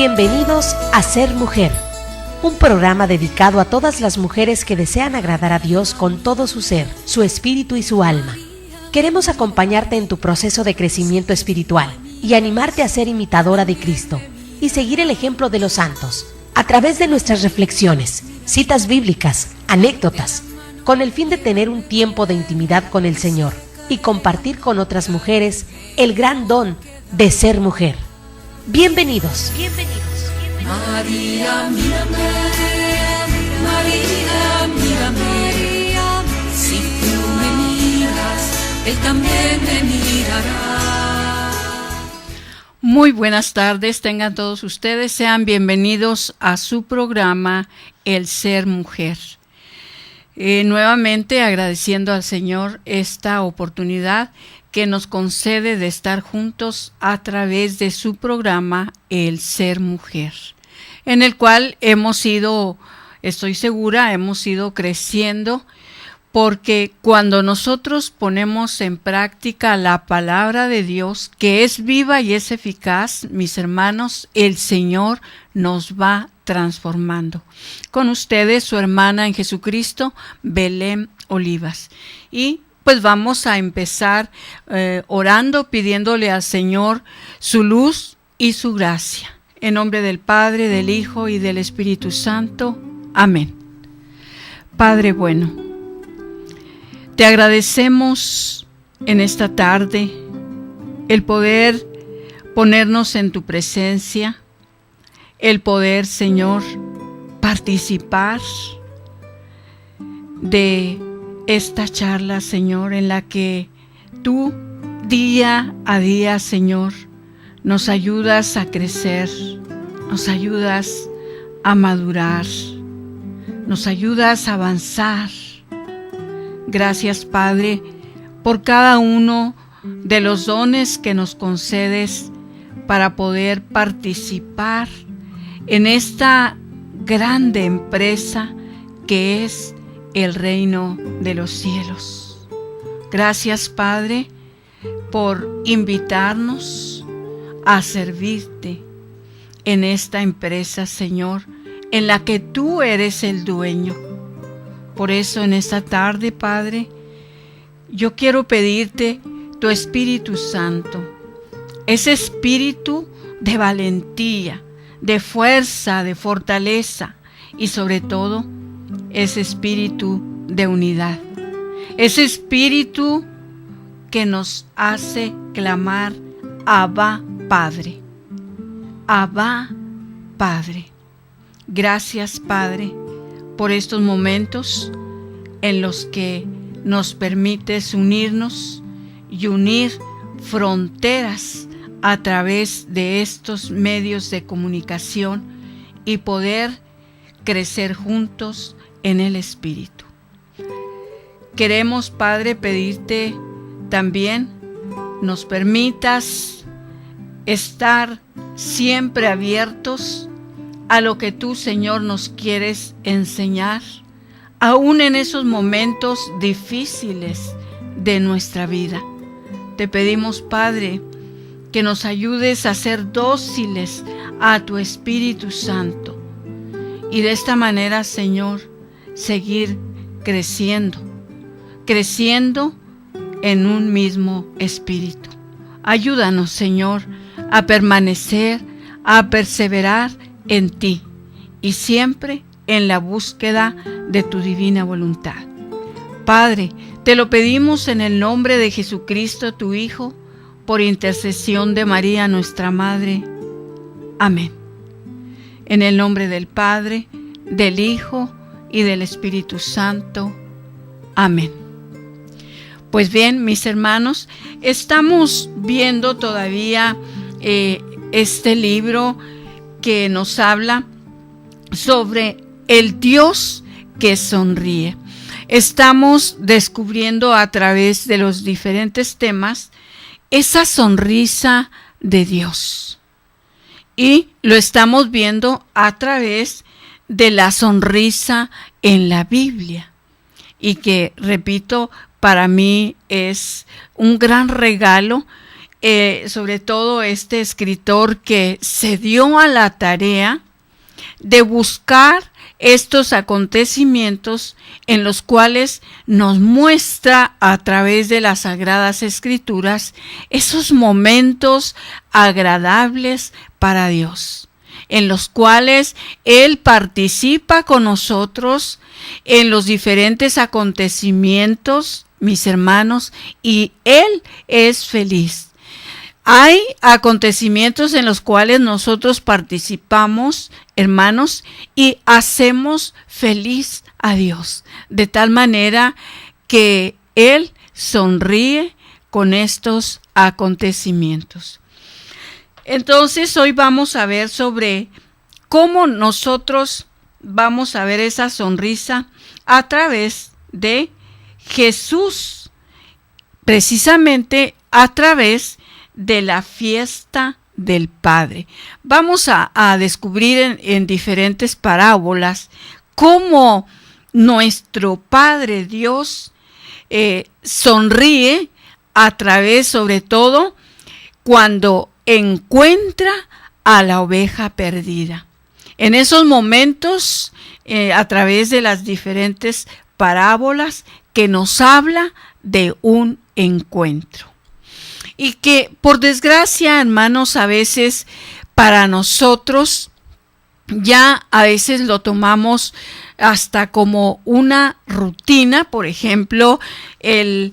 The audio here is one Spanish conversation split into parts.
Bienvenidos a Ser Mujer, un programa dedicado a todas las mujeres que desean agradar a Dios con todo su ser, su espíritu y su alma. Queremos acompañarte en tu proceso de crecimiento espiritual y animarte a ser imitadora de Cristo y seguir el ejemplo de los santos a través de nuestras reflexiones, citas bíblicas, anécdotas, con el fin de tener un tiempo de intimidad con el Señor y compartir con otras mujeres el gran don de ser mujer. Bienvenidos. María, mírame, María, mírame, si tú me miras, Él también me mirará. Muy buenas tardes, tengan todos ustedes, sean bienvenidos a su programa El Ser Mujer. Nuevamente agradeciendo al Señor esta oportunidad que nos concede de estar juntos a través de su programa El Ser Mujer, en el cual hemos ido, estoy segura, hemos ido creciendo, porque cuando nosotros ponemos en práctica la palabra de Dios, que es viva y es eficaz, mis hermanos, el Señor nos va transformando. Con ustedes, su hermana en Jesucristo, Belén Olivas. Y pues vamos a empezar orando, pidiéndole al Señor su luz y su gracia. En nombre del Padre, del Hijo y del Espíritu Santo. Amén. Padre bueno, te agradecemos en esta tarde el poder ponernos en tu presencia, el poder, Señor, participar de esta charla, Señor, en la que tú día a día, Señor, nos ayudas a crecer, nos ayudas a madurar, nos ayudas a avanzar. Gracias, Padre, por cada uno de los dones que nos concedes para poder participar en esta grande empresa que es el reino de los cielos. Gracias, Padre, por invitarnos a servirte en esta empresa, Señor, en la que tú eres el dueño. Por eso en esta tarde, Padre, yo quiero pedirte tu Espíritu Santo, ese espíritu de valentía, de fuerza, de fortaleza y sobre todo ese espíritu de unidad, ese espíritu que nos hace clamar Abba Padre, Abba Padre. Gracias, Padre, por estos momentos en los que nos permites unirnos y unir fronteras a través de estos medios de comunicación y poder crecer juntos en el Espíritu. Queremos, Padre, pedirte también nos permitas estar siempre abiertos a lo que tú, Señor, nos quieres enseñar, aún en esos momentos difíciles de nuestra vida. Te pedimos, Padre, que nos ayudes a ser dóciles a tu Espíritu Santo y de esta manera, Señor, seguir creciendo en un mismo espíritu. Ayúdanos, Señor, a permanecer, a perseverar en ti y siempre en la búsqueda de tu divina voluntad. Padre, te lo pedimos en el nombre de Jesucristo, tu Hijo, por intercesión de María, nuestra Madre. Amén. En el nombre del Padre, del Hijo y del Espíritu Santo. Amén. Pues bien, mis hermanos, estamos viendo todavía este libro que nos habla sobre el Dios que sonríe. Estamos descubriendo a través de los diferentes temas esa sonrisa de Dios. Y lo estamos viendo a través de la sonrisa en la Biblia. Y que, repito, para mí es un gran regalo sobre todo este escritor que se dio a la tarea de buscar estos acontecimientos en los cuales nos muestra a través de las Sagradas Escrituras esos momentos agradables para Dios, en los cuales Él participa con nosotros en los diferentes acontecimientos, mis hermanos, y Él es feliz. Hay acontecimientos en los cuales nosotros participamos, hermanos, y hacemos feliz a Dios, de tal manera que Él sonríe con estos acontecimientos. Entonces, hoy vamos a ver sobre cómo nosotros vamos a ver esa sonrisa a través de Jesús, precisamente a través de la fiesta del Padre. Vamos a descubrir en diferentes parábolas cómo nuestro Padre Dios sonríe a través, sobre todo, cuando encuentra a la oveja perdida. En esos momentos, a través de las diferentes parábolas que nos habla de un encuentro. Y que, por desgracia, hermanos, a veces para nosotros ya a veces lo tomamos hasta como una rutina. Por ejemplo, el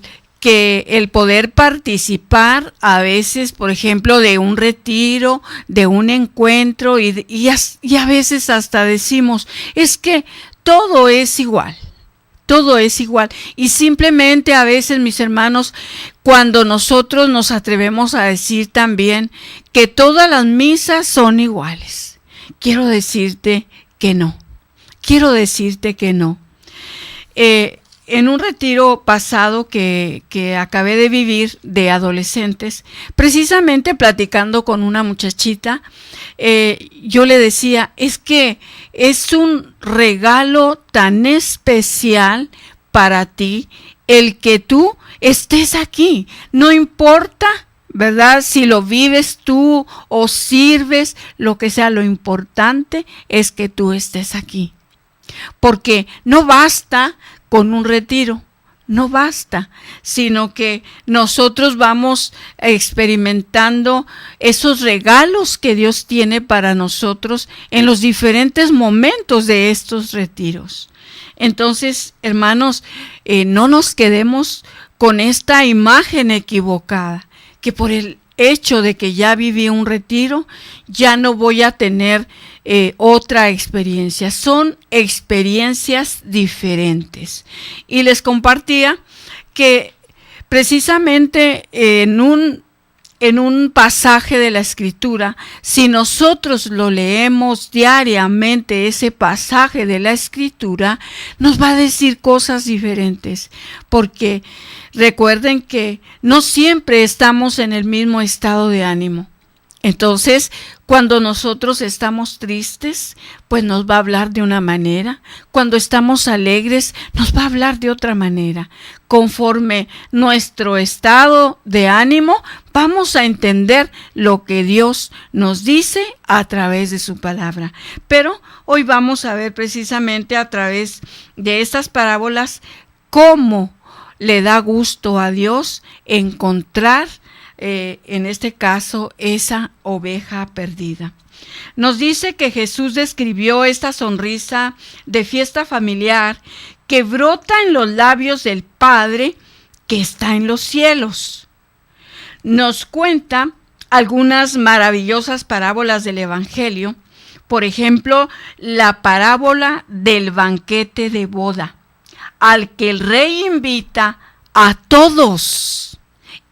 poder participar a veces, por ejemplo, de un retiro, de un encuentro, y a veces hasta decimos, es que todo es igual. Todo es igual. Y simplemente a veces, mis hermanos, cuando nosotros nos atrevemos a decir también que todas las misas son iguales, quiero decirte que no. Quiero decirte que no. En un retiro pasado que acabé de vivir de adolescentes, precisamente platicando con una muchachita, yo le decía, es que es un regalo tan especial para ti el que tú estés aquí. No importa, ¿verdad? Si lo vives tú o sirves, lo que sea, lo importante es que tú estés aquí. Porque no basta con un retiro, no basta, sino que nosotros vamos experimentando esos regalos que Dios tiene para nosotros en los diferentes momentos de estos retiros. Entonces, hermanos, no nos quedemos con esta imagen equivocada, que por el hecho de que ya viví un retiro, ya no voy a tener otra experiencia. Son experiencias diferentes. Y les compartía que precisamente en un pasaje de la Escritura, si nosotros lo leemos diariamente, ese pasaje de la Escritura, nos va a decir cosas diferentes, porque recuerden que no siempre estamos en el mismo estado de ánimo. Entonces, cuando nosotros estamos tristes, pues nos va a hablar de una manera. Cuando estamos alegres, nos va a hablar de otra manera. Conforme nuestro estado de ánimo, vamos a entender lo que Dios nos dice a través de su palabra. Pero hoy vamos a ver precisamente a través de estas parábolas cómo le da gusto a Dios encontrar en este caso, esa oveja perdida. Nos dice que Jesús describió esta sonrisa de fiesta familiar que brota en los labios del Padre que está en los cielos. Nos cuenta algunas maravillosas parábolas del Evangelio. Por ejemplo, la parábola del banquete de boda, al que el rey invita a todos.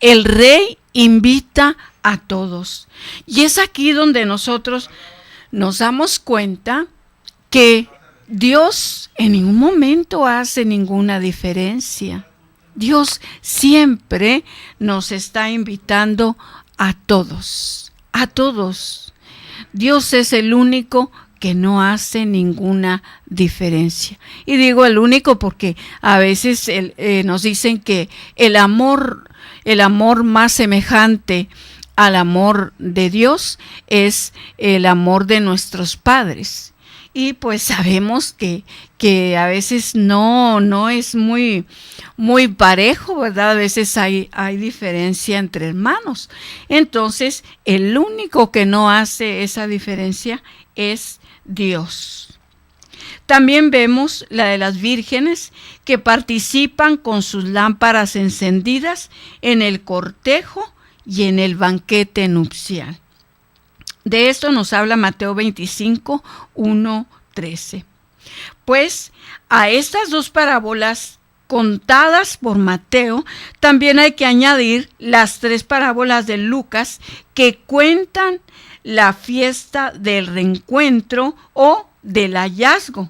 El rey invita a todos. Y es aquí donde nosotros nos damos cuenta que Dios en ningún momento hace ninguna diferencia. Dios siempre nos está invitando a todos, a todos. Dios es el único que no hace ninguna diferencia. Y digo el único porque a veces nos dicen que el amor más semejante al amor de Dios es el amor de nuestros padres. Y pues sabemos que a veces no es muy parejo, ¿verdad? A veces hay diferencia entre hermanos. Entonces, el único que no hace esa diferencia es Dios. También vemos la de las vírgenes que participan con sus lámparas encendidas en el cortejo y en el banquete nupcial. De esto nos habla Mateo 25, 1, 13. Pues a estas dos parábolas contadas por Mateo, también hay que añadir las 3 parábolas de Lucas que cuentan la fiesta del reencuentro o del hallazgo.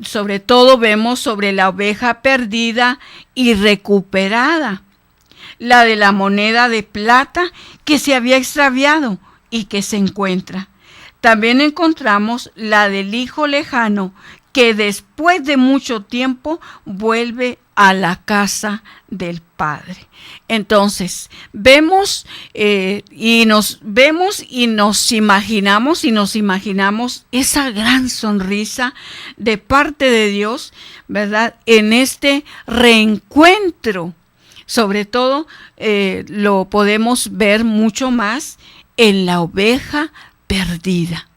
Sobre todo vemos sobre la oveja perdida y recuperada, la de la moneda de plata que se había extraviado y que se encuentra. También encontramos la del hijo lejano que después de mucho tiempo vuelve a la casa del Padre. Entonces, vemos y nos imaginamos esa gran sonrisa de parte de Dios, ¿verdad? En este reencuentro. Sobre todo, lo podemos ver mucho más en la oveja perdida,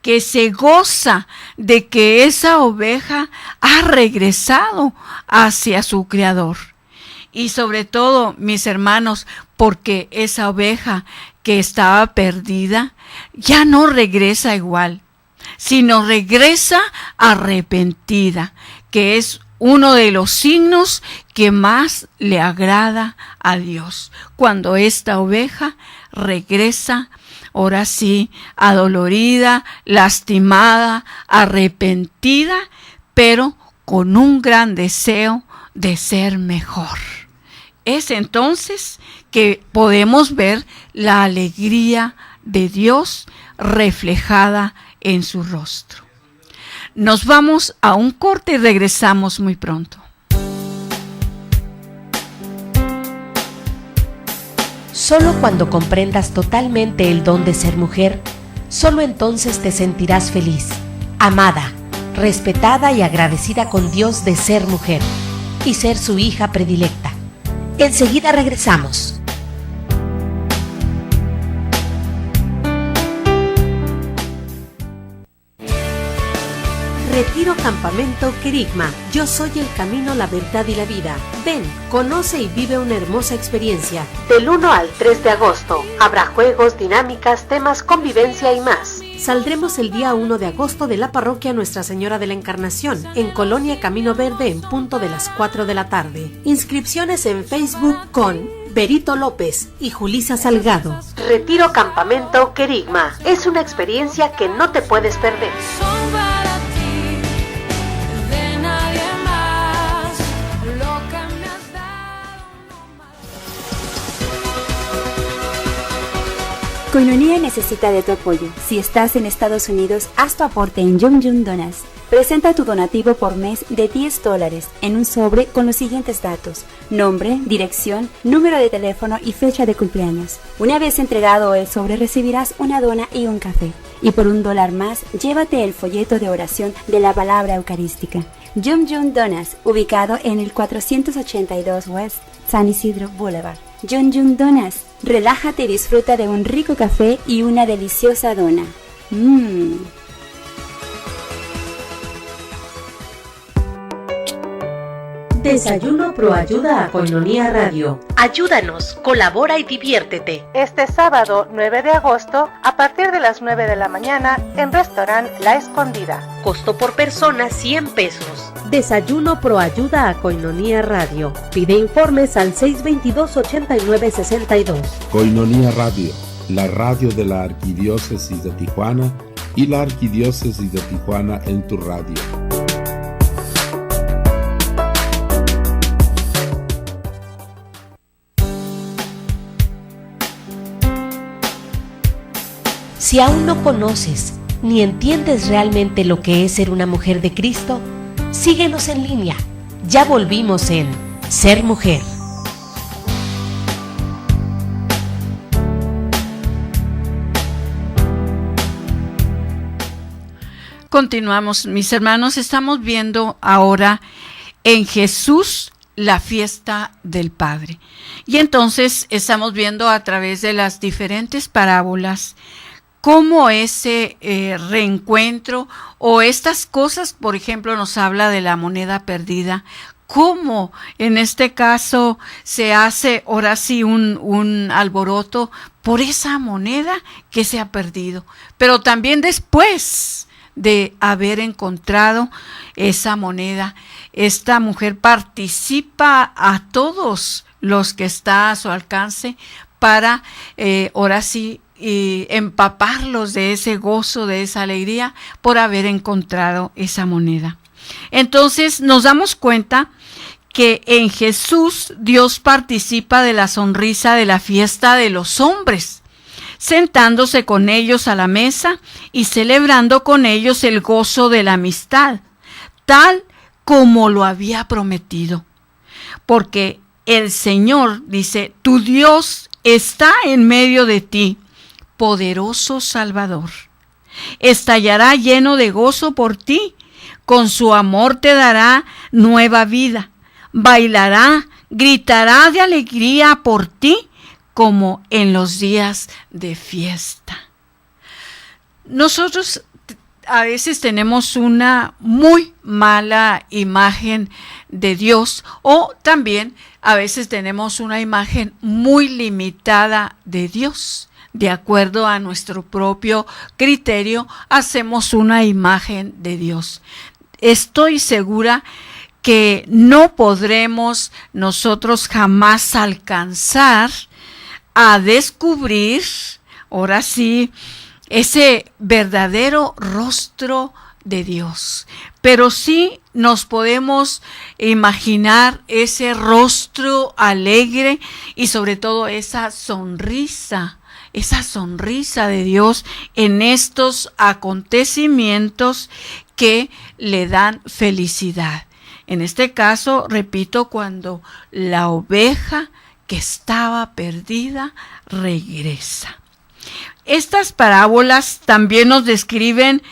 que se goza de que esa oveja ha regresado hacia su Creador. Y sobre todo, mis hermanos, porque esa oveja que estaba perdida ya no regresa igual, sino regresa arrepentida, que es uno de los signos que más le agrada a Dios. Cuando esta oveja regresa, ahora sí, adolorida, lastimada, arrepentida, pero con un gran deseo de ser mejor. Es entonces que podemos ver la alegría de Dios reflejada en su rostro. Nos vamos a un corte y regresamos muy pronto. Solo cuando comprendas totalmente el don de ser mujer, solo entonces te sentirás feliz, amada, respetada y agradecida con Dios de ser mujer y ser su hija predilecta. Enseguida regresamos. Retiro Campamento Querigma. Yo soy el camino, la verdad y la vida. Ven, conoce y vive una hermosa experiencia. Del 1 al 3 de agosto. Habrá juegos, dinámicas, temas, convivencia y más. Saldremos el día 1 de agosto de la parroquia Nuestra Señora de la Encarnación, en Colonia Camino Verde, en punto de las 4 de la tarde. Inscripciones en Facebook con Berito López y Julisa Salgado. Retiro Campamento Querigma. Es una experiencia que no te puedes perder. Koinonia necesita de tu apoyo. Si estás en Estados Unidos, haz tu aporte en Yum Yum Donas. Presenta tu donativo por mes de $10 en un sobre con los siguientes datos: nombre, dirección, número de teléfono y fecha de cumpleaños. Una vez entregado el sobre, recibirás una dona y un café. Y por $1 más, llévate el folleto de oración de la palabra eucarística. Yum Yum Donas, ubicado en el 482 West San Isidro Boulevard. Yum Yum Donas, relájate y disfruta de un rico café y una deliciosa dona. Desayuno Proayuda a Koinonia Radio. Ayúdanos, colabora y diviértete. Este sábado 9 de agosto, a partir de las 9 de la mañana, en Restaurant La Escondida. Costo por persona $100. Desayuno Proayuda a Koinonia Radio. Pide informes al 622-8962. Koinonia Radio, la radio de la Arquidiócesis de Tijuana y la Arquidiócesis de Tijuana en tu radio. Si aún no conoces ni entiendes realmente lo que es ser una mujer de Cristo, síguenos en línea. Ya volvimos en Ser Mujer. Continuamos, mis hermanos, estamos viendo ahora en Jesús la fiesta del Padre. Y entonces estamos viendo a través de las diferentes parábolas cómo ese reencuentro o estas cosas, por ejemplo, nos habla de la moneda perdida, cómo en este caso se hace ahora sí un alboroto por esa moneda que se ha perdido, pero también después de haber encontrado esa moneda, esta mujer participa a todos los que está a su alcance para ahora sí empaparlos de ese gozo, de esa alegría por haber encontrado esa moneda. Entonces nos damos cuenta que en Jesús Dios participa de la sonrisa de la fiesta de los hombres, sentándose con ellos a la mesa y celebrando con ellos el gozo de la amistad, tal como lo había prometido. Porque el Señor dice, tu Dios está en medio de ti, poderoso Salvador. Estallará lleno de gozo por ti, con su amor te dará nueva vida. Bailará, gritará de alegría por ti, como en los días de fiesta. Nosotros a veces tenemos una muy mala imagen de Dios, o también a veces tenemos una imagen muy limitada de Dios. De acuerdo a nuestro propio criterio, hacemos una imagen de Dios. Estoy segura que no podremos nosotros jamás alcanzar a descubrir, ahora sí, ese verdadero rostro de Dios. Pero sí nos podemos imaginar ese rostro alegre y sobre todo esa sonrisa de Dios en estos acontecimientos que le dan felicidad. En este caso, repito, cuando la oveja que estaba perdida regresa. Estas parábolas también nos describen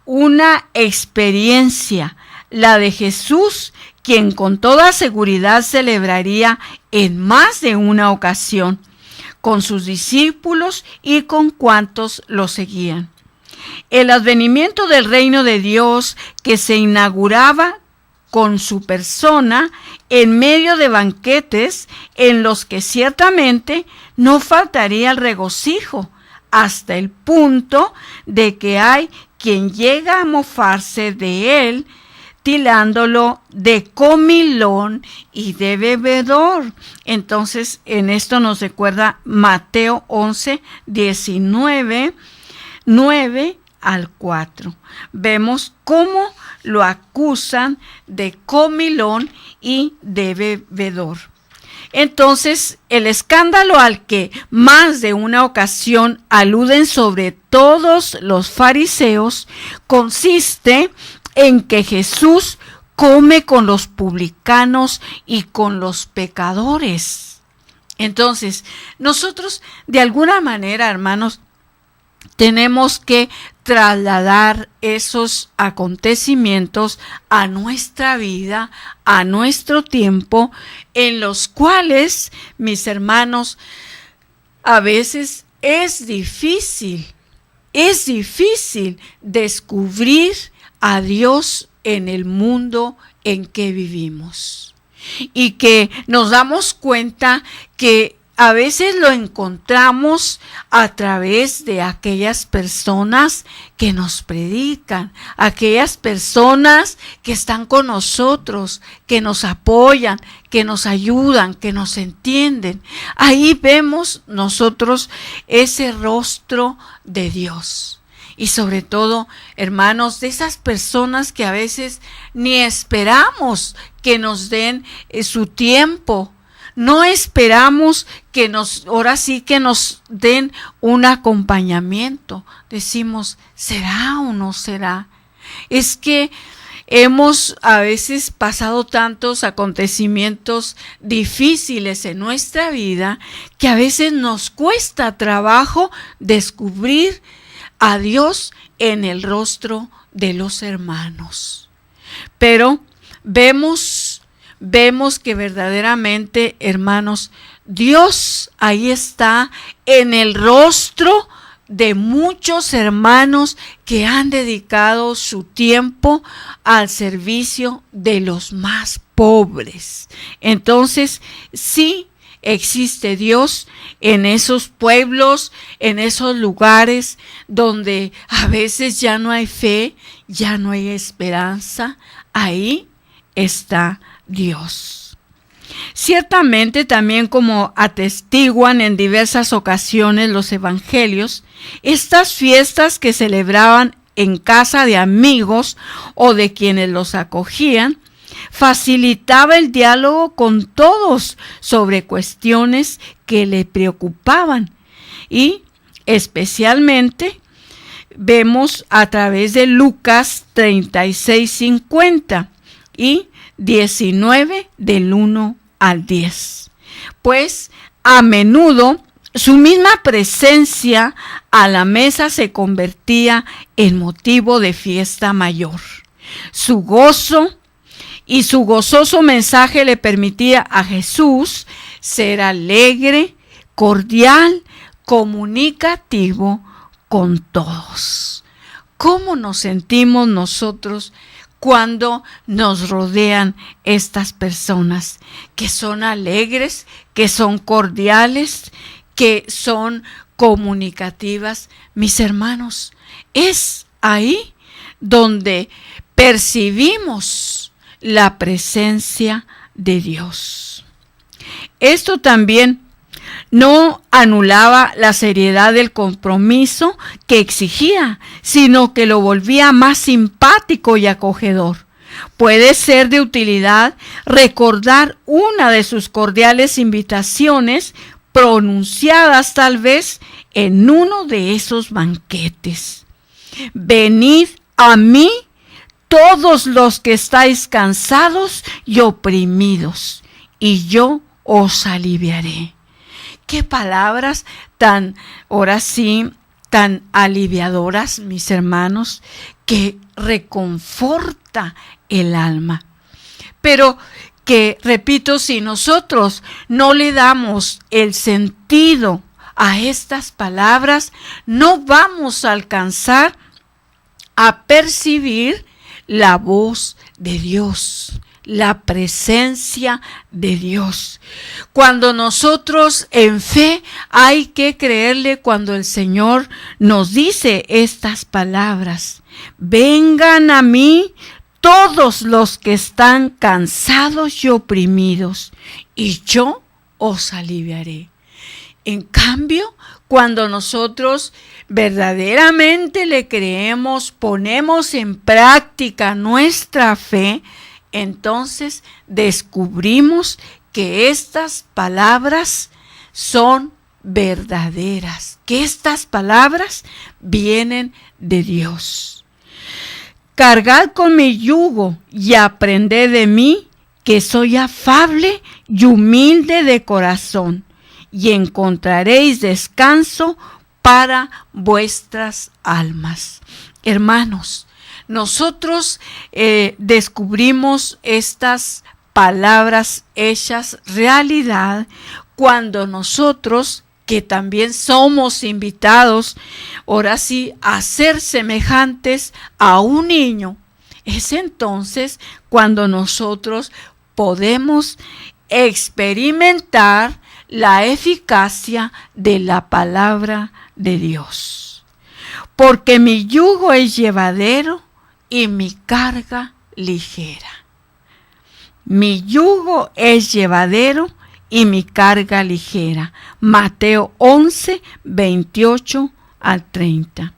una experiencia, la de Jesús, quien con toda seguridad celebraría en más de una ocasión con sus discípulos y con cuantos lo seguían. El advenimiento del reino de Dios que se inauguraba con su persona en medio de banquetes en los que ciertamente no faltaría el regocijo, hasta el punto de que hay quien llega a mofarse de él, tilándolo de comilón y de bebedor. Entonces, en esto nos recuerda Mateo 11, 19, 9 al 4. Vemos cómo lo acusan de comilón y de bebedor. Entonces, el escándalo al que más de una ocasión aluden sobre todos los fariseos consiste en que Jesús come con los publicanos y con los pecadores. Entonces, nosotros de alguna manera, hermanos, tenemos que trasladar esos acontecimientos a nuestra vida, a nuestro tiempo, en los cuales, mis hermanos, a veces es difícil descubrir a Dios en el mundo en que vivimos. Y que nos damos cuenta que a veces lo encontramos a través de aquellas personas que nos predican, aquellas personas que están con nosotros, que nos apoyan, que nos ayudan, que nos entienden. Ahí vemos nosotros ese rostro de Dios. Y sobre todo, hermanos, de esas personas que a veces ni esperamos que nos den su tiempo. No esperamos que ahora sí que nos den un acompañamiento. Decimos, ¿será o no será? Es que hemos a veces pasado tantos acontecimientos difíciles en nuestra vida que a veces nos cuesta trabajo descubrir a Dios en el rostro de los hermanos. Pero vemos que verdaderamente, hermanos, Dios ahí está en el rostro de muchos hermanos que han dedicado su tiempo al servicio de los más pobres. Entonces, sí existe Dios en esos pueblos, en esos lugares donde a veces ya no hay fe, ya no hay esperanza. Ahí está Dios. Ciertamente, también como atestiguan en diversas ocasiones los evangelios, estas fiestas que celebraban en casa de amigos o de quienes los acogían, facilitaba el diálogo con todos sobre cuestiones que le preocupaban, y especialmente vemos a través de Lucas 36:50 y 19 del 1 al 10. Pues a menudo su misma presencia a la mesa se convertía en motivo de fiesta mayor. Su gozo y su gozoso mensaje le permitía a Jesús ser alegre, cordial, comunicativo con todos. ¿Cómo nos sentimos nosotros cuando nos rodean estas personas que son alegres, que son cordiales, que son comunicativas? Mis hermanos, es ahí donde percibimos la presencia de Dios. Esto también no anulaba la seriedad del compromiso que exigía, sino que lo volvía más simpático y acogedor. Puede ser de utilidad recordar una de sus cordiales invitaciones pronunciadas tal vez en uno de esos banquetes. Venid a mí todos los que estáis cansados y oprimidos, y yo os aliviaré. Qué palabras tan, ahora sí, tan aliviadoras, mis hermanos, que reconforta el alma. Pero que, repito, si nosotros no le damos el sentido a estas palabras, no vamos a alcanzar a percibir la voz de Dios, la presencia de Dios. Cuando nosotros en fe hay que creerle cuando el Señor nos dice estas palabras: vengan a mí todos los que están cansados y oprimidos, y yo os aliviaré. En cambio, cuando nosotros verdaderamente le creemos, ponemos en práctica nuestra fe, entonces descubrimos que estas palabras son verdaderas, que estas palabras vienen de Dios. Cargad con mi yugo y aprended de mí, que soy afable y humilde de corazón, y encontraréis descanso para vuestras almas. Hermanos, nosotros descubrimos estas palabras hechas realidad cuando nosotros, que también somos invitados, ahora sí, a ser semejantes a un niño, es entonces cuando nosotros podemos experimentar la eficacia de la palabra de Dios. Porque mi yugo es llevadero y mi carga ligera. Mi yugo es llevadero y mi carga ligera. Mateo 11, 28 al 30.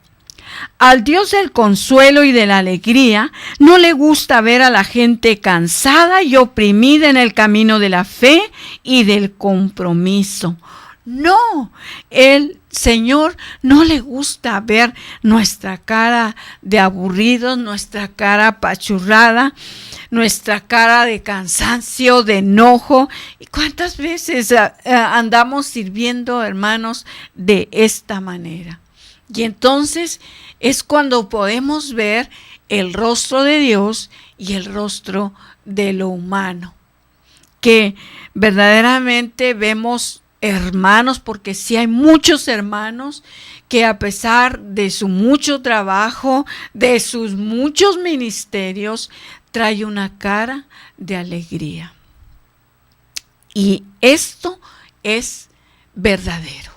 Al Dios del consuelo y de la alegría no le gusta ver a la gente cansada y oprimida en el camino de la fe y del compromiso. No, el Señor no le gusta ver nuestra cara de aburridos, nuestra cara apachurrada, nuestra cara de cansancio, de enojo. ¿Y cuántas veces andamos sirviendo, hermanos, de esta manera? Y entonces es cuando podemos ver el rostro de Dios y el rostro de lo humano, que verdaderamente vemos hermanos, porque sí hay muchos hermanos que a pesar de su mucho trabajo, de sus muchos ministerios, trae una cara de alegría. Y esto es verdadero,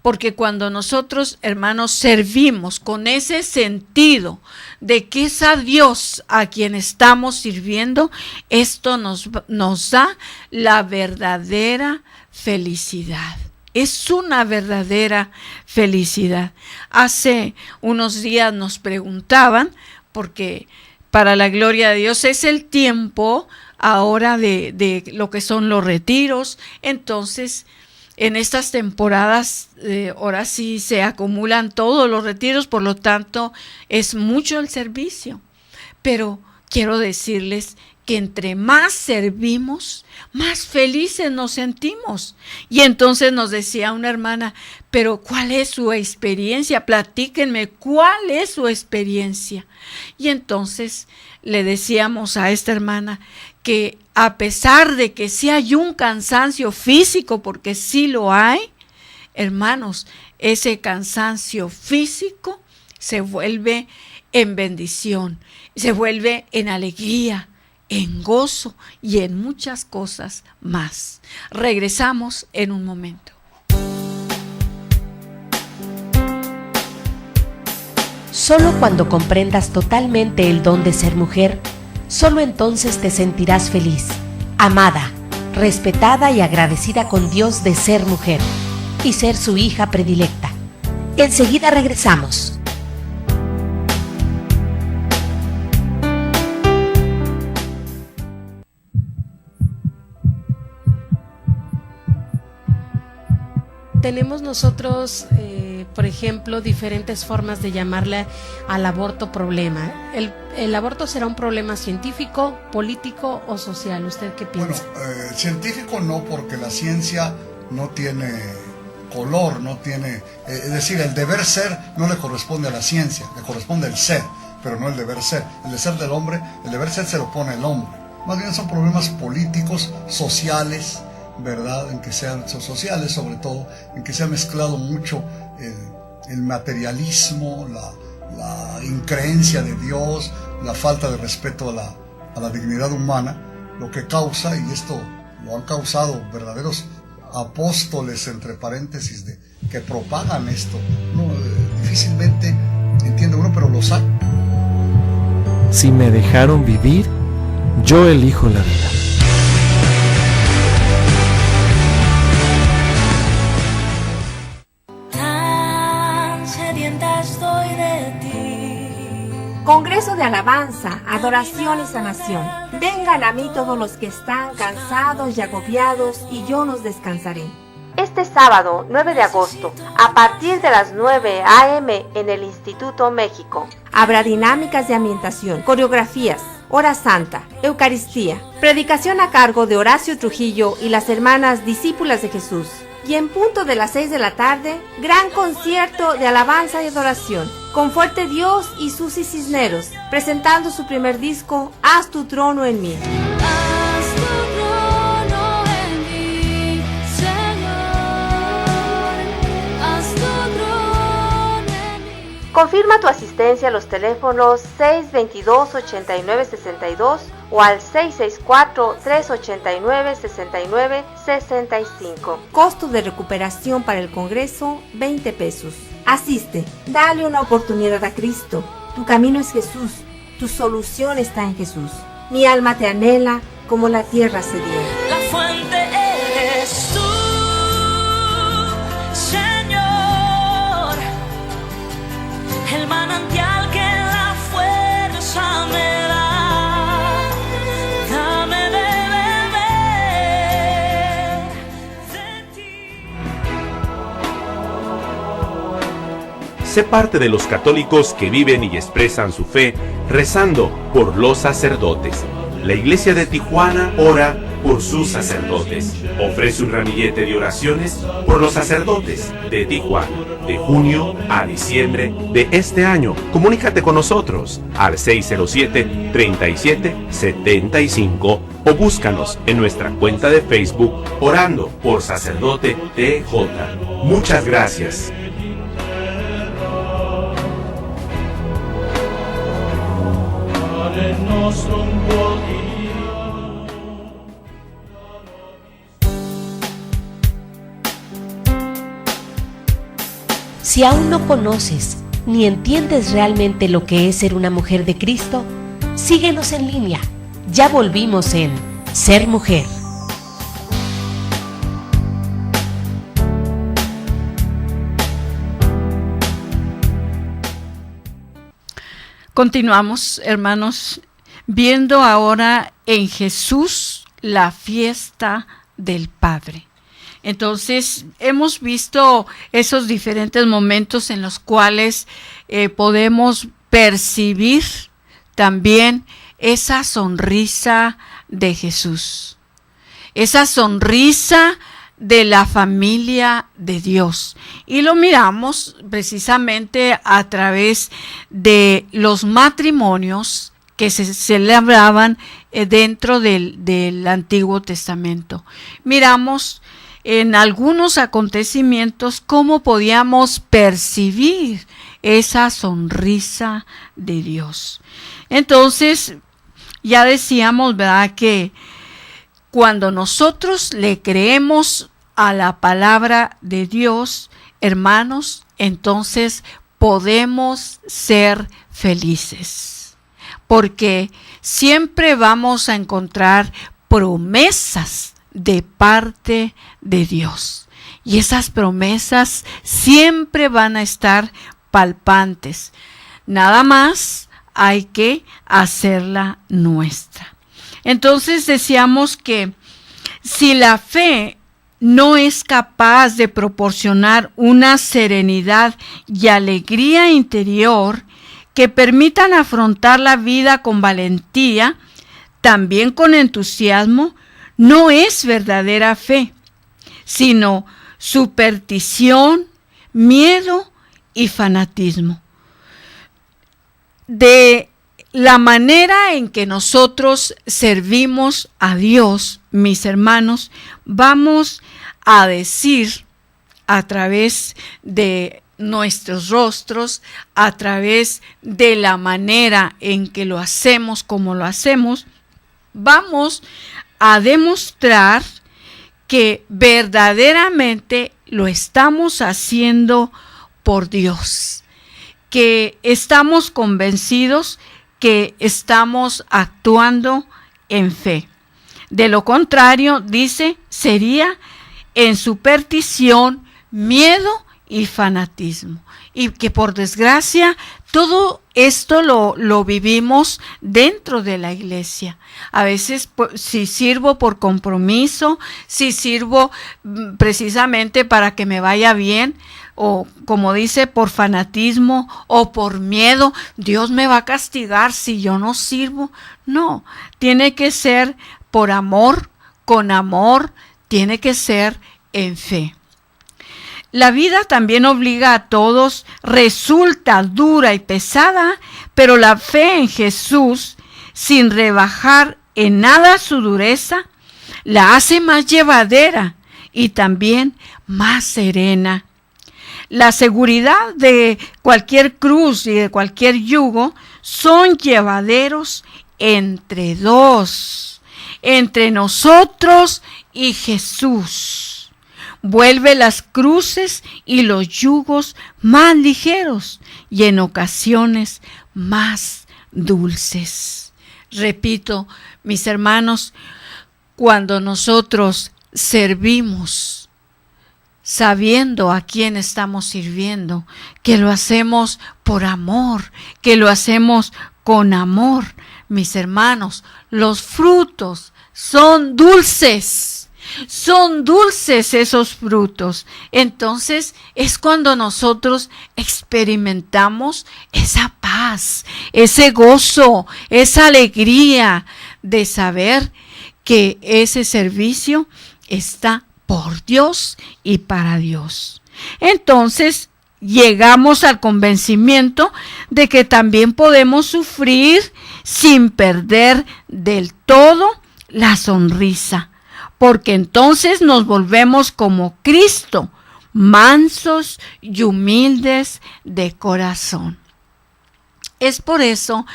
porque cuando nosotros, hermanos, servimos con ese sentido de que es a Dios a quien estamos sirviendo, esto nos da la verdadera felicidad. Es una verdadera felicidad. Hace unos días nos preguntaban, porque para la gloria de Dios es el tiempo ahora de lo que son los retiros. Entonces, en estas temporadas, ahora sí se acumulan todos los retiros, por lo tanto, es mucho el servicio. Pero quiero decirles que entre más servimos, más felices nos sentimos. Y entonces nos decía una hermana, pero ¿cuál es su experiencia? Platíquenme, ¿cuál es su experiencia? Y entonces le decíamos a esta hermana que a pesar de que sí hay un cansancio físico, porque sí lo hay, hermanos, ese cansancio físico se vuelve en bendición, se vuelve en alegría, en gozo y en muchas cosas más. Regresamos en un momento. Solo cuando comprendas totalmente el don de ser mujer, solo entonces te sentirás feliz, amada, respetada y agradecida con Dios de ser mujer y ser su hija predilecta. Enseguida regresamos. Tenemos nosotros, por ejemplo, diferentes formas de llamarle al aborto problema. ¿El aborto será un problema científico, político o social? ¿Usted qué piensa? Bueno, científico no, porque la ciencia no tiene color, no tiene... es decir, el deber ser no le corresponde a la ciencia, le corresponde el ser, pero no el deber ser. El de ser del hombre, el deber ser se lo pone el hombre. Más bien son problemas políticos, sociales, ¿verdad? En que sean sociales, sobre todo, en que se ha mezclado mucho el materialismo, la increencia de Dios, la falta de respeto a la dignidad humana, lo que causa, y esto lo han causado verdaderos apóstoles, entre paréntesis, que propagan esto. No, difícilmente entiende uno, pero los hay. Si me dejaron vivir, yo elijo la vida. Congreso de alabanza, adoración y sanación. Vengan a mí todos los que están cansados y agobiados, y yo los descansaré. Este sábado 9 de agosto, a partir de las 9 a.m. en el Instituto México. Habrá dinámicas de ambientación, coreografías, hora santa, eucaristía, predicación a cargo de Horacio Trujillo y las hermanas discípulas de Jesús. Y en punto de las 6 de la tarde, gran concierto de alabanza y adoración, con Fuerte Dios y Susi Cisneros, presentando su primer disco, Haz tu trono en mí. Haz tu trono en mí, Señor, haz tu trono en mí. Confirma tu asistencia a los teléfonos 622-8962 o al 664-389-6965. Costo de recuperación para el Congreso, 20 pesos. Asiste, dale una oportunidad a Cristo. Tu camino es Jesús, tu solución está en Jesús. Mi alma te anhela como la tierra sedienta. La fuente eres tú, Señor, el manantial que la fuerza me da. Dame de beber de ti. Sé parte de los católicos que viven y expresan su fe rezando por los sacerdotes. La Iglesia de Tijuana ora por sus sacerdotes. Ofrece un ramillete de oraciones por los sacerdotes de Tijuana, de junio a diciembre de este año. Comunícate con nosotros al 607-3775 o búscanos en nuestra cuenta de Facebook Orando por Sacerdote TJ. Muchas gracias. Si aún no conoces ni entiendes realmente lo que es ser una mujer de Cristo, síguenos en línea. Ya volvimos en Ser Mujer. Continuamos, hermanos, viendo ahora en Jesús la fiesta del Padre. Entonces, hemos visto esos diferentes momentos en los cuales podemos percibir también esa sonrisa de Jesús, esa sonrisa de la familia de Dios. Y lo miramos precisamente a través de los matrimonios que se celebraban dentro del Antiguo Testamento. Miramos en algunos acontecimientos cómo podíamos percibir esa sonrisa de Dios. Entonces, ya decíamos, ¿verdad?, que cuando nosotros le creemos a la palabra de Dios, hermanos, entonces podemos ser felices, porque siempre vamos a encontrar promesas de parte de Dios, y esas promesas siempre van a estar palpantes. Nada más hay que hacerla nuestra. Entonces decíamos que si la fe no es capaz de proporcionar una serenidad y alegría interior que permitan afrontar la vida con valentía, también con entusiasmo, no es verdadera fe, sino superstición, miedo y fanatismo. De la manera en que nosotros servimos a Dios, mis hermanos, vamos a decir a través de nuestros rostros, a través de la manera en que lo hacemos, como lo hacemos, vamos a demostrar que verdaderamente lo estamos haciendo por Dios, que estamos convencidos que estamos actuando en fe. De lo contrario, dice, sería en superstición, miedo y fanatismo. Y que por desgracia todo esto lo vivimos dentro de la iglesia. A veces si sirvo por compromiso, si sirvo precisamente para que me vaya bien, o como dice, por fanatismo o por miedo, Dios me va a castigar si yo no sirvo. No, tiene que ser por amor, con amor, tiene que ser en fe. La vida también obliga a todos, resulta dura y pesada, pero la fe en Jesús, sin rebajar en nada su dureza, la hace más llevadera y también más serena. La seguridad de cualquier cruz y de cualquier yugo son llevaderos entre dos, entre nosotros y Jesús. Vuelve las cruces y los yugos más ligeros y en ocasiones más dulces. Repito, mis hermanos, cuando nosotros servimos, sabiendo a quién estamos sirviendo, que lo hacemos por amor, que lo hacemos con amor, mis hermanos, los frutos son dulces. Son dulces esos frutos. Entonces es cuando nosotros experimentamos esa paz, ese gozo, esa alegría de saber que ese servicio está por Dios y para Dios. Entonces, llegamos al convencimiento de que también podemos sufrir sin perder del todo la sonrisa, porque entonces nos volvemos como Cristo, mansos y humildes de corazón. Es por eso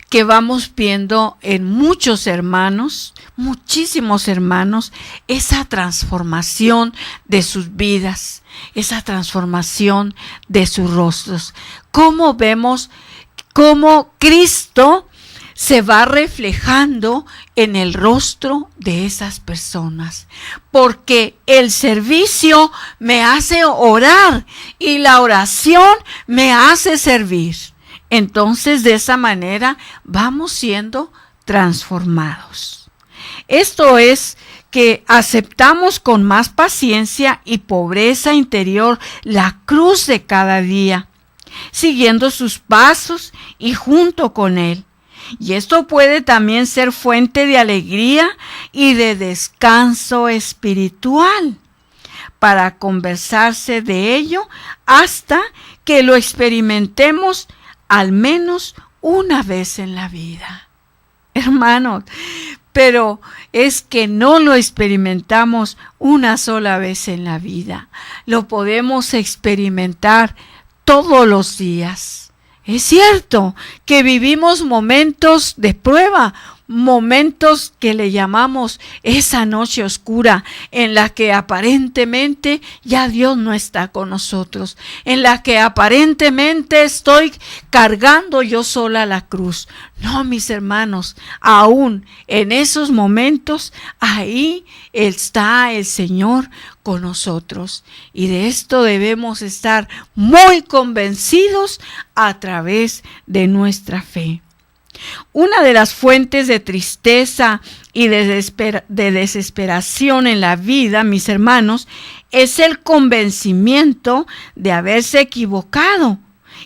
que vamos viendo en muchos hermanos, muchísimos hermanos, esa transformación de sus vidas, esa transformación de sus rostros. Cómo vemos cómo Cristo se va reflejando en el rostro de esas personas, porque el servicio me hace orar y la oración me hace servir. Entonces, de esa manera vamos siendo transformados. Esto es que aceptamos con más paciencia y pobreza interior la cruz de cada día, siguiendo sus pasos y junto con Él. Y esto puede también ser fuente de alegría y de descanso espiritual, para conversarse de ello hasta que lo experimentemos al menos una vez en la vida. Hermanos, pero es que no lo experimentamos una sola vez en la vida. Lo podemos experimentar todos los días. Es cierto que vivimos momentos de prueba, momentos que le llamamos esa noche oscura, en la que aparentemente ya Dios no está con nosotros, en la que aparentemente estoy cargando yo sola la cruz. No, mis hermanos, aún en esos momentos, ahí está el Señor con nosotros. Y de esto debemos estar muy convencidos a través de nuestra fe. Una de las fuentes de tristeza y de desesperación en la vida, mis hermanos, es el convencimiento de haberse equivocado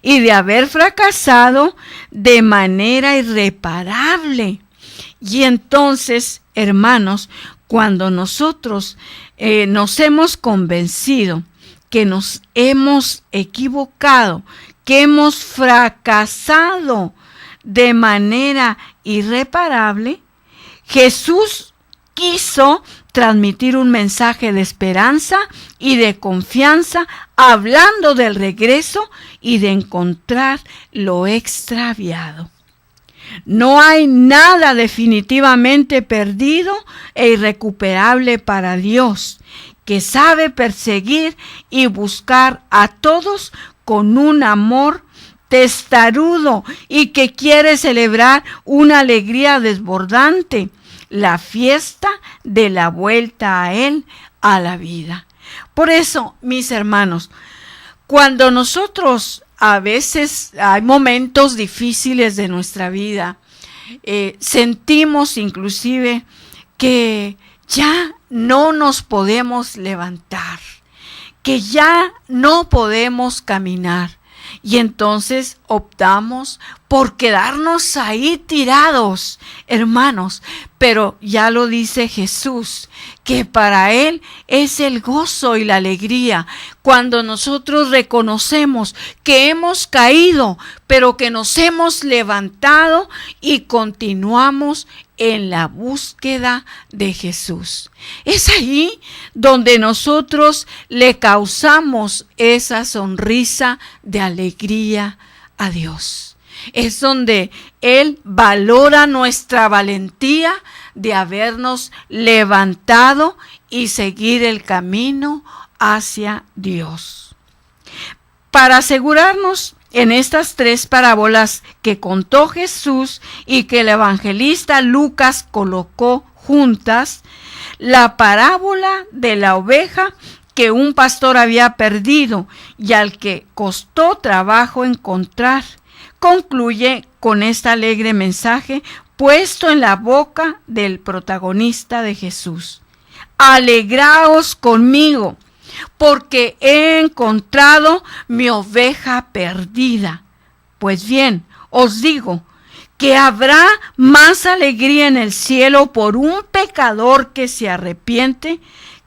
y de haber fracasado de manera irreparable. Y entonces, hermanos, cuando nosotros nos hemos convencido que nos hemos equivocado, que hemos fracasado de manera irreparable, Jesús quiso transmitir un mensaje de esperanza y de confianza, hablando del regreso y de encontrar lo extraviado. No hay nada definitivamente perdido e irrecuperable para Dios, que sabe perseguir y buscar a todos con un amor testarudo y que quiere celebrar una alegría desbordante, la fiesta de la vuelta a Él, a la vida. Por eso, mis hermanos, cuando nosotros a veces hay momentos difíciles de nuestra vida, sentimos inclusive que ya no nos podemos levantar, que ya no podemos caminar. Y entonces optamos por quedarnos ahí tirados, hermanos. Pero ya lo dice Jesús, que para Él es el gozo y la alegría cuando nosotros reconocemos que hemos caído, pero que nos hemos levantado y continuamos en la búsqueda de Jesús. Es ahí donde nosotros le causamos esa sonrisa de alegría a Dios. Es donde Él valora nuestra valentía de habernos levantado y seguir el camino hacia Dios. Para asegurarnos en estas tres parábolas que contó Jesús y que el evangelista Lucas colocó juntas, la parábola de la oveja que un pastor había perdido y al que costó trabajo encontrar, concluye con este alegre mensaje puesto en la boca del protagonista de Jesús. Alegraos conmigo, porque he encontrado mi oveja perdida. Pues bien, os digo que habrá más alegría en el cielo por un pecador que se arrepiente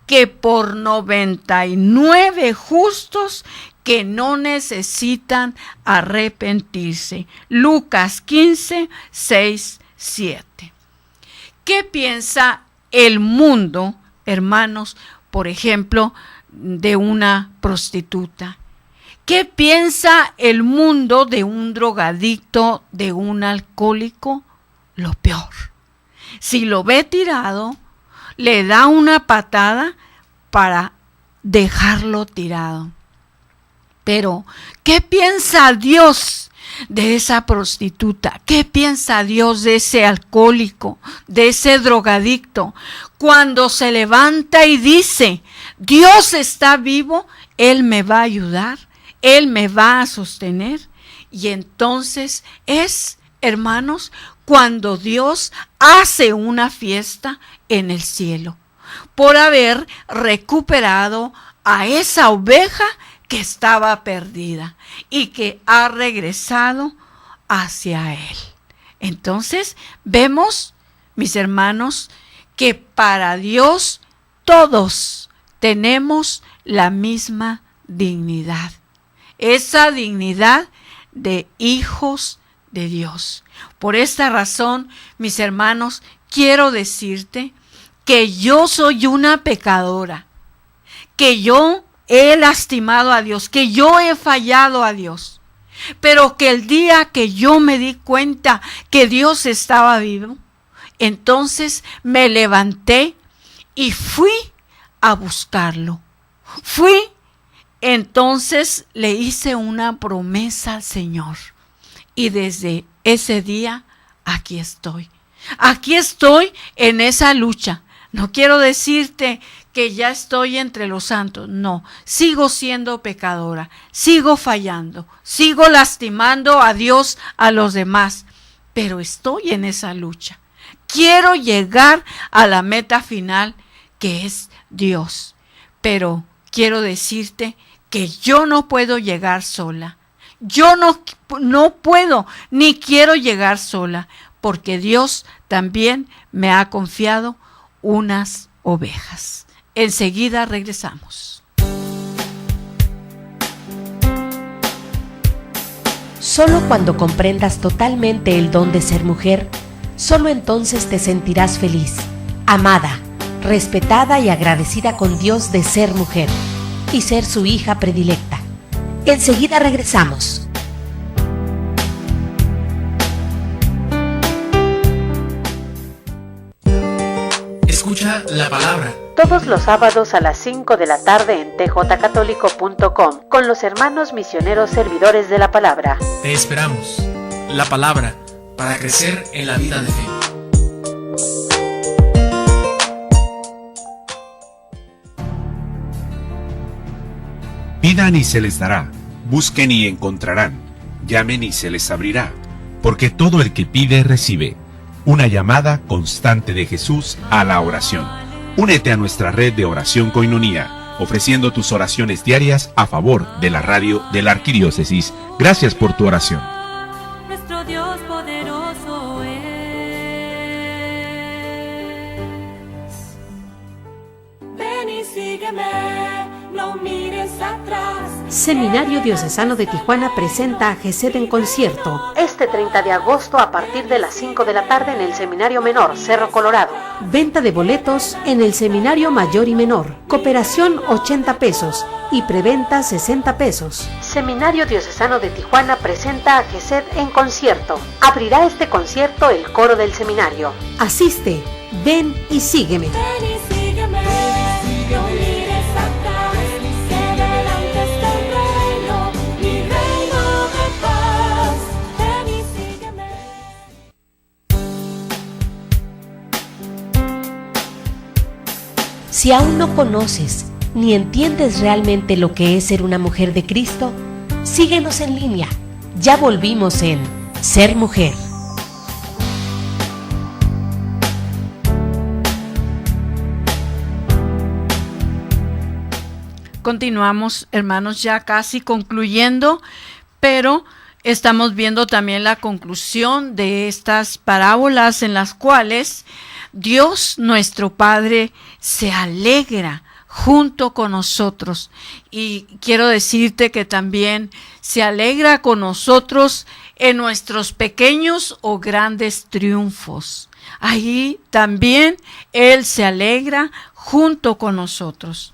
que por 99 justos que no necesitan arrepentirse. Lucas 15, 6, 7. ¿Qué piensa el mundo, hermanos, por ejemplo, de una prostituta? ¿Qué piensa el mundo de un drogadicto, de un alcohólico? Lo peor. Si lo ve tirado, le da una patada para dejarlo tirado. Pero, ¿qué piensa Dios de esa prostituta? ¿Qué piensa Dios de ese alcohólico, de ese drogadicto? Cuando se levanta y dice, Dios está vivo, Él me va a ayudar, Él me va a sostener. Y entonces es, hermanos, cuando Dios hace una fiesta en el cielo por haber recuperado a esa oveja que estaba perdida y que ha regresado hacia Él. Entonces vemos, mis hermanos, que para Dios todos tenemos la misma dignidad. Esa dignidad de hijos de Dios. Por esta razón, mis hermanos, quiero decirte que yo soy una pecadora, que yo he lastimado a Dios, que yo he fallado a Dios, pero que el día que yo me di cuenta que Dios estaba vivo, entonces me levanté y fui a buscarlo. Entonces le hice una promesa al Señor y desde ese día aquí estoy. Aquí estoy en esa lucha. No quiero decirte que ya estoy entre los santos. No, sigo siendo pecadora, sigo fallando, sigo lastimando a Dios, a los demás, pero estoy en esa lucha. Quiero llegar a la meta final, que es Dios, pero quiero decirte que yo no puedo llegar sola. Yo no puedo ni quiero llegar sola, porque Dios también me ha confiado unas ovejas. Enseguida regresamos. Solo cuando comprendas totalmente el don de ser mujer, solo entonces te sentirás feliz, amada, respetada y agradecida con Dios de ser mujer y ser su hija predilecta. Enseguida regresamos. Escucha la palabra. Todos los sábados a las 5 de la tarde en tjcatólico.com con los hermanos misioneros servidores de la palabra. Te esperamos. La palabra para crecer en la vida de fe. Pidan y se les dará, busquen y encontrarán, llamen y se les abrirá, porque todo el que pide recibe. Una llamada constante de Jesús a la oración. Únete a nuestra red de oración Koinonía, ofreciendo tus oraciones diarias a favor de la radio de la Arquidiócesis. Gracias por tu oración. Nuestro Dios poderoso es. Ven y sígueme, no mires atrás. Seminario Diocesano de Tijuana presenta a GESED en concierto. Este 30 de agosto a partir de las 5 de la tarde en el Seminario Menor, Cerro Colorado. Venta de boletos en el Seminario Mayor y Menor. Cooperación 80 pesos y preventa 60 pesos. Seminario Diocesano de Tijuana presenta a GESED en concierto. Abrirá este concierto el coro del seminario. Asiste, ven y sígueme. Ven y sígueme, no mires atrás, que delante está el reino, mi reino de paz. Ven y sígueme. Si aún no conoces ni entiendes realmente lo que es ser una mujer de Cristo, síguenos en línea. Ya volvimos en Ser Mujer. Continuamos, hermanos, ya casi concluyendo, pero estamos viendo también la conclusión de estas parábolas en las cuales Dios nuestro Padre se alegra junto con nosotros. Y quiero decirte que también se alegra con nosotros en nuestros pequeños o grandes triunfos. Ahí también Él se alegra junto con nosotros.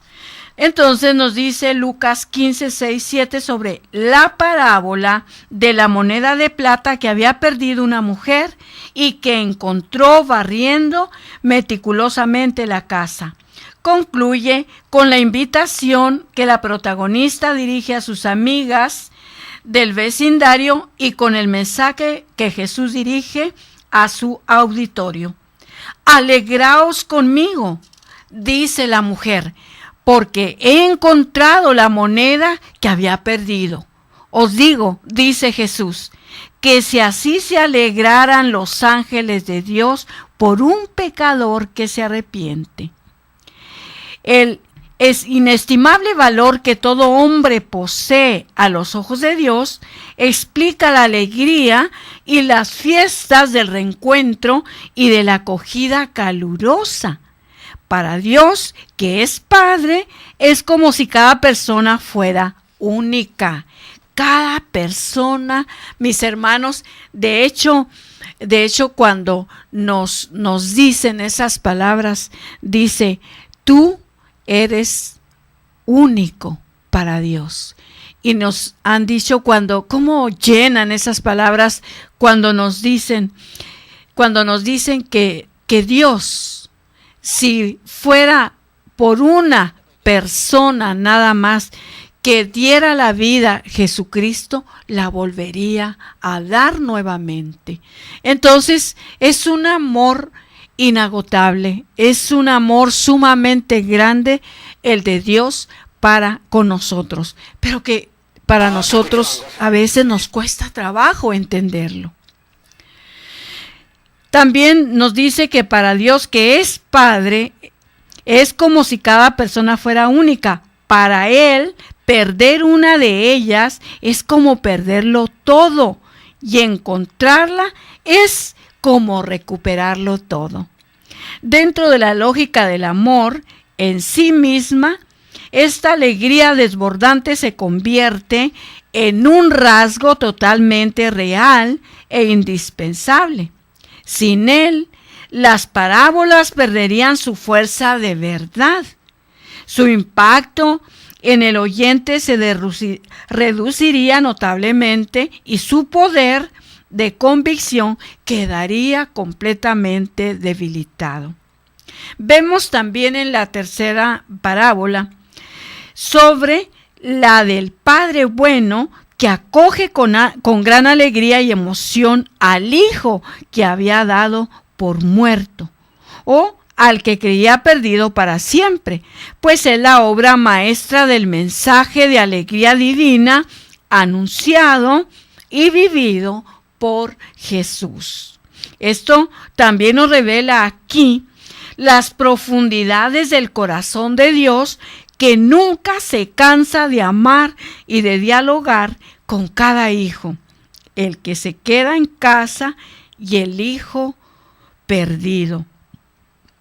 Entonces nos dice Lucas 15, 6, 7 sobre la parábola de la moneda de plata que había perdido una mujer y que encontró barriendo meticulosamente la casa. Concluye con la invitación que la protagonista dirige a sus amigas del vecindario y con el mensaje que Jesús dirige a su auditorio. Alegraos conmigo, dice la mujer, porque he encontrado la moneda que había perdido. Os digo, dice Jesús, que si así se alegraran los ángeles de Dios por un pecador que se arrepiente. El inestimable valor que todo hombre posee a los ojos de Dios explica la alegría y las fiestas del reencuentro y de la acogida calurosa. Para Dios, que es Padre, es como si cada persona fuera única. Cada persona, mis hermanos, de hecho cuando nos dicen esas palabras, dice, tú eres único para Dios. Y nos han dicho cómo llenan esas palabras cuando nos dicen que Dios, si fuera por una persona nada más que diera la vida, Jesucristo la volvería a dar nuevamente. Entonces es un amor inagotable, es un amor sumamente grande el de Dios para con nosotros, pero que para nosotros a veces nos cuesta trabajo entenderlo. También nos dice que para Dios, que es Padre, es como si cada persona fuera única. Para Él, perder una de ellas es como perderlo todo, y encontrarla es como recuperarlo todo. Dentro de la lógica del amor en sí misma, esta alegría desbordante se convierte en un rasgo totalmente real e indispensable. Sin él, las parábolas perderían su fuerza de verdad. Su impacto en el oyente se reduciría notablemente y su poder de convicción quedaría completamente debilitado. Vemos también en la tercera parábola sobre la del Padre bueno que acoge con gran alegría y emoción al hijo que había dado por muerto, o al que creía perdido para siempre, pues es la obra maestra del mensaje de alegría divina anunciado y vivido por Jesús. Esto también nos revela aquí las profundidades del corazón de Dios, que nunca se cansa de amar y de dialogar con cada hijo, el que se queda en casa y el hijo perdido.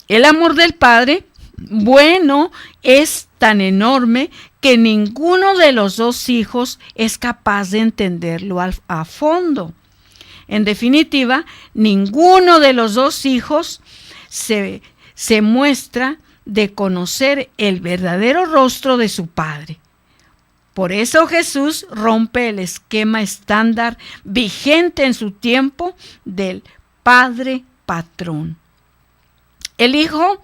El amor del Padre bueno es tan enorme que ninguno de los dos hijos es capaz de entenderlo a fondo. En definitiva, ninguno de los dos hijos se muestra de conocer el verdadero rostro de su Padre. Por eso Jesús rompe el esquema estándar vigente en su tiempo del Padre patrón. El hijo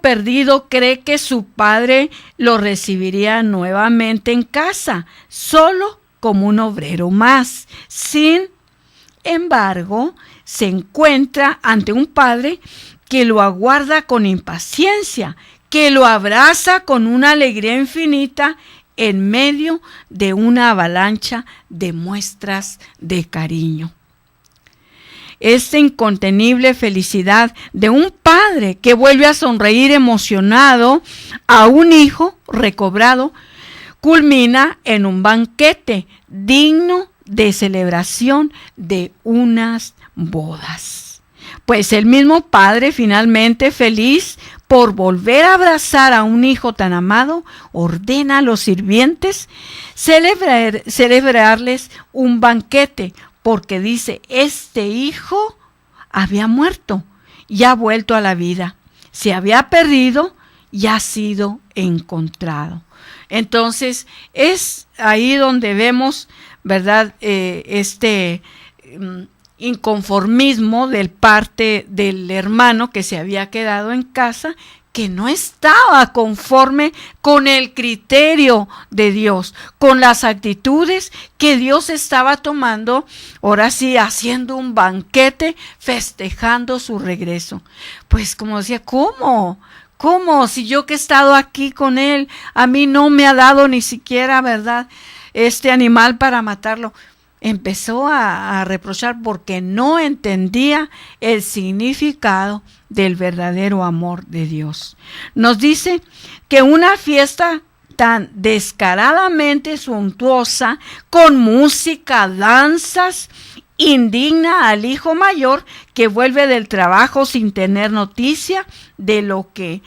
perdido cree que su padre lo recibiría nuevamente en casa, solo como un obrero más. Sin embargo, se encuentra ante un padre que lo aguarda con impaciencia, que lo abraza con una alegría infinita en medio de una avalancha de muestras de cariño. Esta incontenible felicidad de un padre que vuelve a sonreír emocionado a un hijo recobrado culmina en un banquete digno de celebración de unas bodas. Pues el mismo padre, finalmente feliz por volver a abrazar a un hijo tan amado, ordena a los sirvientes celebrarles un banquete, porque dice, este hijo había muerto y ha vuelto a la vida. Se había perdido y ha sido encontrado. Entonces, es ahí donde vemos, ¿verdad?, este inconformismo del parte del hermano que se había quedado en casa, que no estaba conforme con el criterio de Dios, con las actitudes que Dios estaba tomando, ahora sí, haciendo un banquete, festejando su regreso. Pues como decía, ¿cómo? Si yo que he estado aquí con él, a mí no me ha dado ni siquiera, ¿verdad?, este animal para matarlo. Empezó a reprochar porque no entendía el significado del verdadero amor de Dios. Nos dice que una fiesta tan descaradamente suntuosa, con música, danzas, indigna al hijo mayor que vuelve del trabajo sin tener noticia de lo que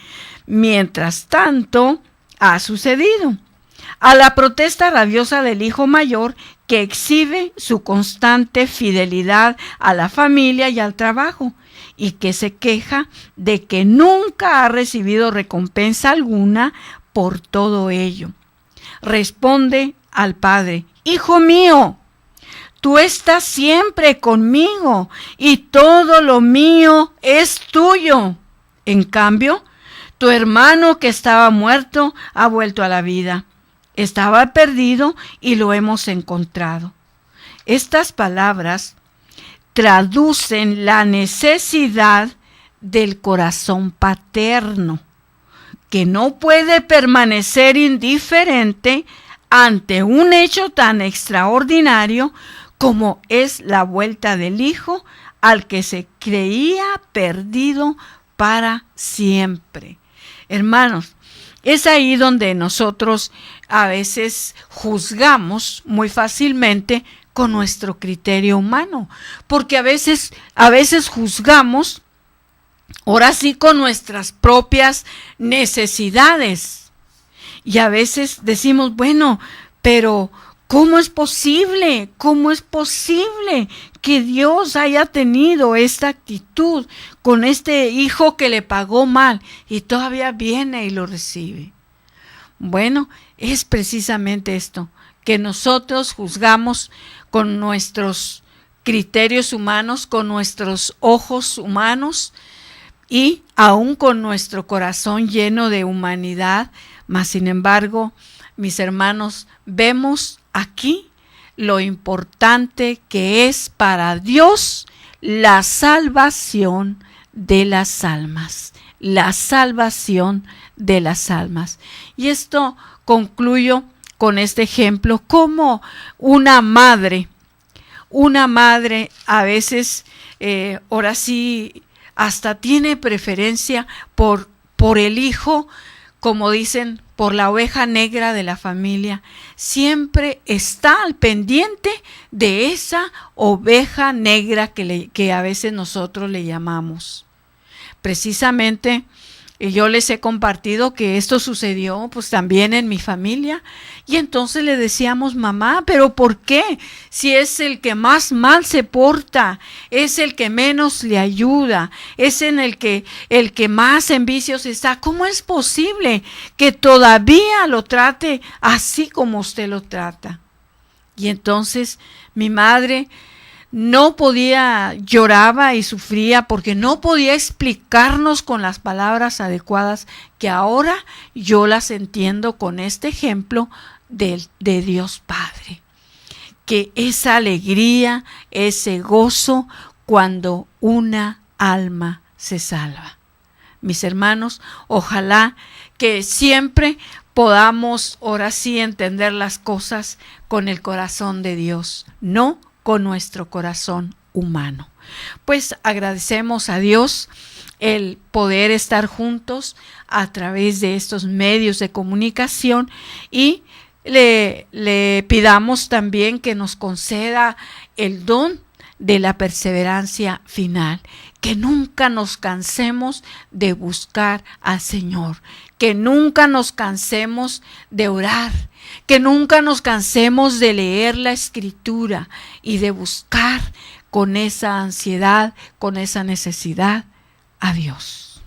mientras tanto ha sucedido. A la protesta rabiosa del hijo mayor, que exhibe su constante fidelidad a la familia y al trabajo, y que se queja de que nunca ha recibido recompensa alguna por todo ello. Responde al padre: hijo mío, tú estás siempre conmigo y todo lo mío es tuyo. En cambio, tu hermano que estaba muerto ha vuelto a la vida. Estaba perdido y lo hemos encontrado. Estas palabras traducen la necesidad del corazón paterno, que no puede permanecer indiferente ante un hecho tan extraordinario como es la vuelta del hijo al que se creía perdido para siempre. Hermanos, es ahí donde nosotros a veces juzgamos muy fácilmente con nuestro criterio humano, porque a veces juzgamos, ahora sí, con nuestras propias necesidades. Y a veces decimos, bueno, pero ¿cómo es posible? ¿Cómo es posible que Dios haya tenido esta actitud con este hijo que le pagó mal y todavía viene y lo recibe? Bueno, es precisamente esto, que nosotros juzgamos con nuestros criterios humanos, con nuestros ojos humanos y aún con nuestro corazón lleno de humanidad. Mas, sin embargo, mis hermanos, vemos aquí lo importante que es para Dios la salvación de las almas. La salvación de las almas. Y esto concluyo con este ejemplo, como una madre a veces, ahora sí, hasta tiene preferencia por el hijo, como dicen, por la oveja negra de la familia. Siempre está al pendiente de esa oveja negra que a veces nosotros le llamamos. Precisamente yo les he compartido que esto sucedió pues también en mi familia, y entonces le decíamos, mamá, pero ¿por qué? Si es el que más mal se porta, es el que menos le ayuda, es el que más en vicios está, ¿cómo es posible que todavía lo trate así como usted lo trata? Y entonces mi madre no podía, lloraba y sufría porque no podía explicarnos con las palabras adecuadas, que ahora yo las entiendo con este ejemplo de Dios Padre. Que esa alegría, ese gozo cuando una alma se salva. Mis hermanos, ojalá que siempre podamos ahora sí entender las cosas con el corazón de Dios, no con nuestro corazón humano. Pues agradecemos a Dios el poder estar juntos a través de estos medios de comunicación, y le pidamos también que nos conceda el don de la perseverancia final, que nunca nos cansemos de buscar al Señor, que nunca nos cansemos de orar, que nunca nos cansemos de leer la Escritura y de buscar con esa ansiedad, con esa necesidad a Dios.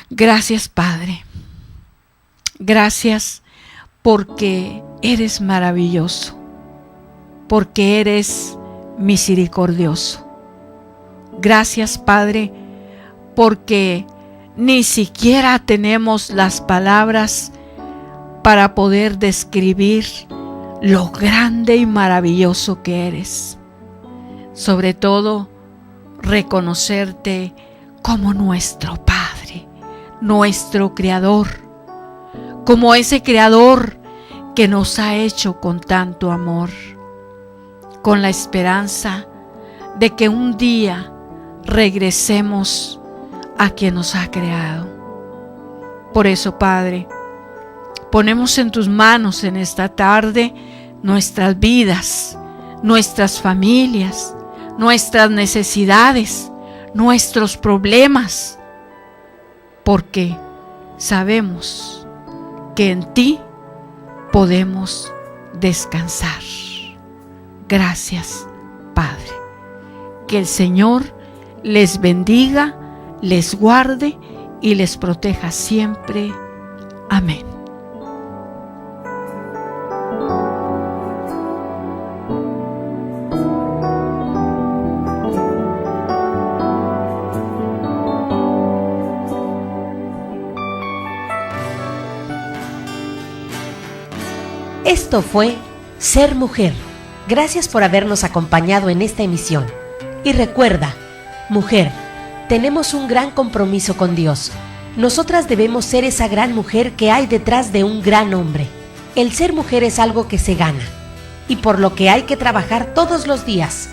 Gracias, Padre. Gracias porque eres maravilloso, porque eres misericordioso. Gracias, Padre, porque ni siquiera tenemos las palabras para poder describir lo grande y maravilloso que eres. Sobre todo, reconocerte como nuestro Padre, nuestro Creador, como ese Creador que nos ha hecho con tanto amor, con la esperanza de que un día regresemos a quien nos ha creado. Por eso, Padre, ponemos en tus manos en esta tarde nuestras vidas, nuestras familias, nuestras necesidades, nuestros problemas, porque sabemos que en ti podemos descansar. Gracias, Padre. Que el Señor les bendiga, les guarde y les proteja siempre. Amén. Esto fue Ser Mujer. Gracias por habernos acompañado en esta emisión. Y recuerda, mujer, tenemos un gran compromiso con Dios. Nosotras debemos ser esa gran mujer que hay detrás de un gran hombre. El ser mujer es algo que se gana y por lo que hay que trabajar todos los días.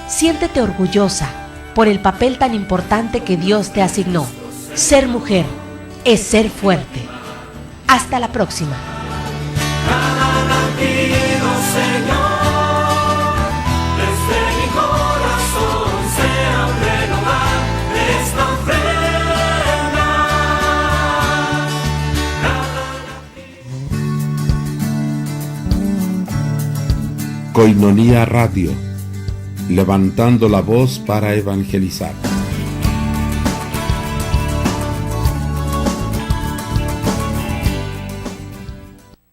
Siéntete orgullosa por el papel tan importante que Dios te asignó. Ser mujer es ser fuerte. Hasta la próxima. Koinonia Radio, levantando la voz para evangelizar.